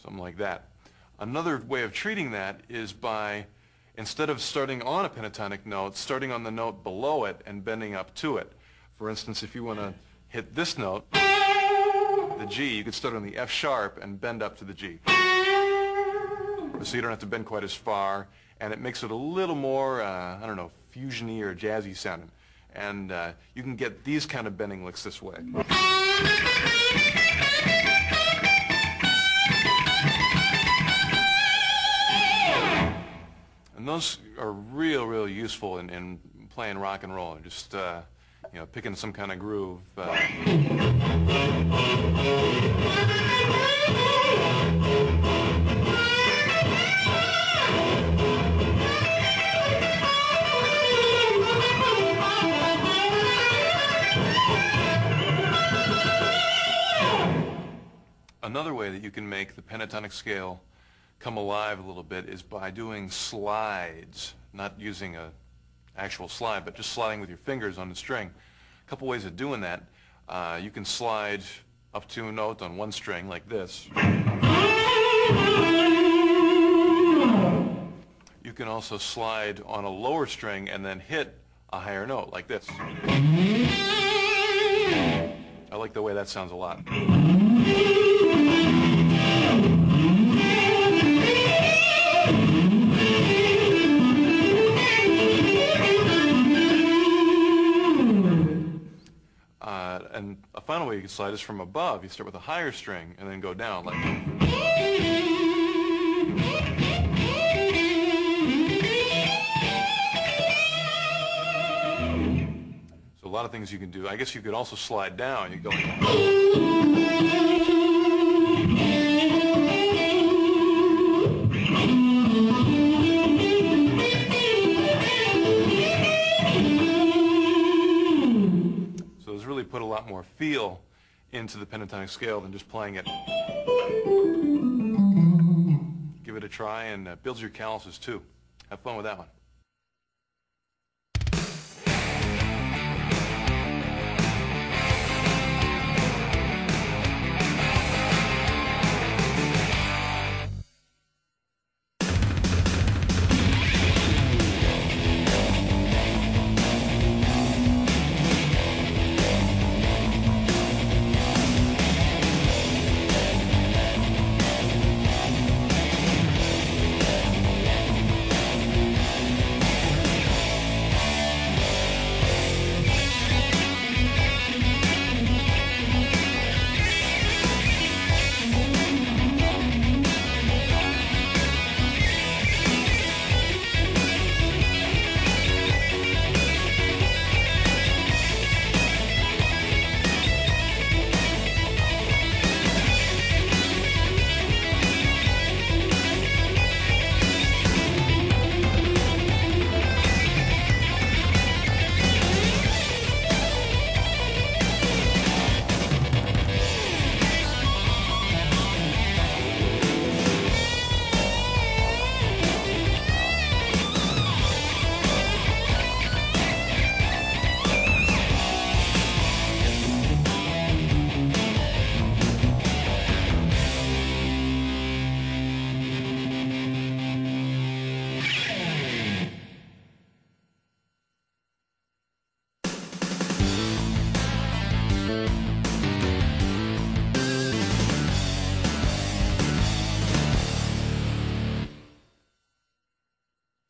something like that. Another way of treating that is by, instead of starting on a pentatonic note, starting on the note below it and bending up to it. For instance, if you want to hit this note, the G, you could start on the F sharp and bend up to the G. So you don't have to bend quite as far, and it makes it a little more, I don't know, fusiony or jazzy sounding. And you can get these kind of bending licks this way. And those are real useful in playing rock and roll, just you know, picking some kind of groove. Another way that you can make the pentatonic scale come alive a little bit is by doing slides, not using an actual slide, but just sliding with your fingers on the string. A couple ways of doing that. You can slide up to a note on one string like this. You can also slide on a lower string and then hit a higher note like this. I like the way that sounds a lot. And a final way you can slide is from above. You start with a higher string and then go down like that. So a lot of things you can do. I guess you could also slide down. You go like put a lot more feel into the pentatonic scale than just playing it. Give it a try, and builds your calluses too. Have fun with that one.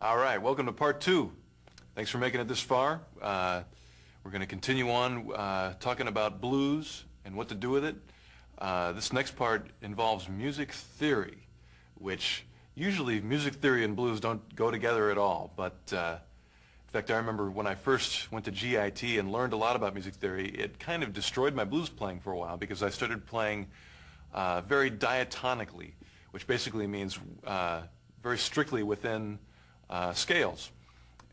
All right, welcome to part 2. Thanks for making it this far. We're going to continue on talking about blues and what to do with it. This next part involves music theory, which usually music theory and blues don't go together at all. But in fact, I remember when I first went to GIT and learned a lot about music theory, it kind of destroyed my blues playing for a while because I started playing very diatonically, which basically means very strictly within scales,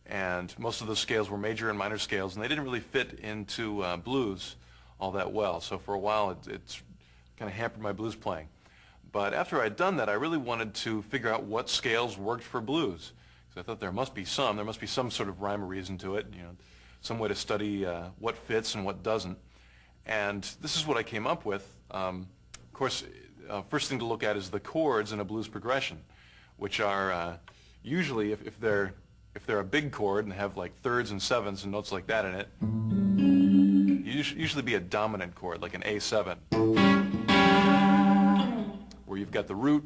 and most of those scales were major and minor scales, and they didn't really fit into blues all that well. So for a while it's kind of hampered my blues playing. But after I'd done that, I really wanted to figure out what scales worked for blues, because I thought there must be some sort of rhyme or reason to it, you know, some way to study what fits and what doesn't. And this is what I came up with. Of course, first thing to look at is the chords in a blues progression, which are usually, if they're a big chord and have like thirds and sevenths and notes like that in it, usually be a dominant chord, like an A7, where you've got the root,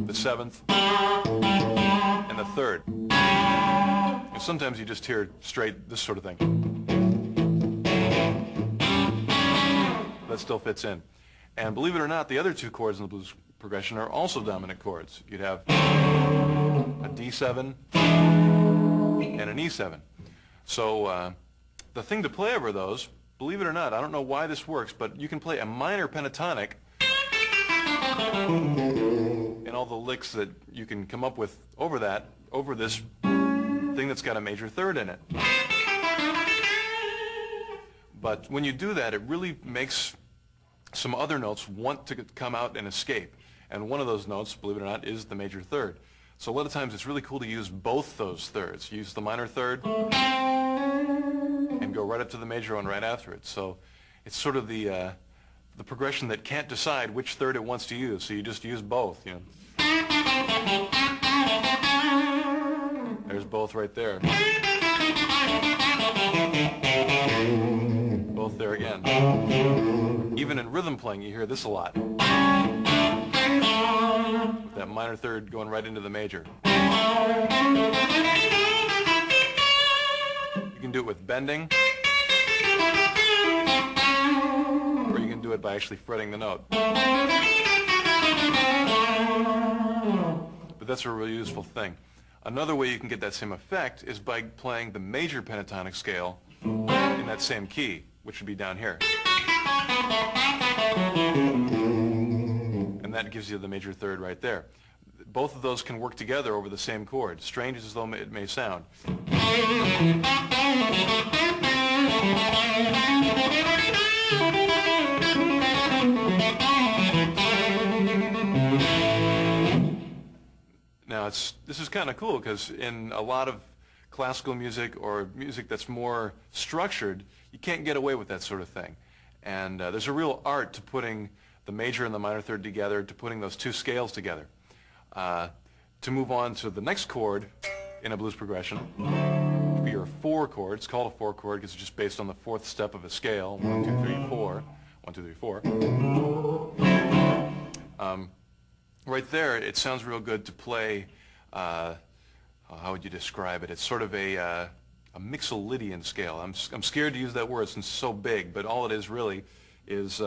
the seventh, and the third. And sometimes you just hear straight this sort of thing. That still fits in. And believe it or not, the other two chords in the blues progression are also dominant chords. You'd have a D7 and an E7. So the thing to play over those, believe it or not, I don't know why this works, but you can play a minor pentatonic and all the licks that you can come up with over that, over this thing that's got a major third in it. But when you do that, it really makes some other notes want to come out and escape. And one of those notes, believe it or not, is the major third. So a lot of times it's really cool to use both those thirds. Use the minor third and go right up to the major one right after it. So it's sort of the progression that can't decide which third it wants to use. So you just use both, you know. There's both right there. Both there again. Even in rhythm playing, you hear this a lot. With that minor third going right into the major. You can do it with bending, or you can do it by actually fretting the note. But that's a really useful thing. Another way you can get that same effect is by playing the major pentatonic scale in that same key, which would be down here. And that gives you the major third right there. Both of those can work together over the same chord, strange as though it may sound. Now, this is kind of cool because in a lot of classical music or music that's more structured, you can't get away with that sort of thing. And there's a real art to putting the major and the minor third together, to putting those two scales together. To move on to the next chord in a blues progression, would be your 4 chord. It's called a 4 chord because it's just based on the 4th step of a scale. 1, 2, 3, 4. 1, 2, 3, 4. Right there, it sounds real good to play, how would you describe it? It's sort of a Mixolydian scale. I'm scared to use that word since it's so big, but all it is really is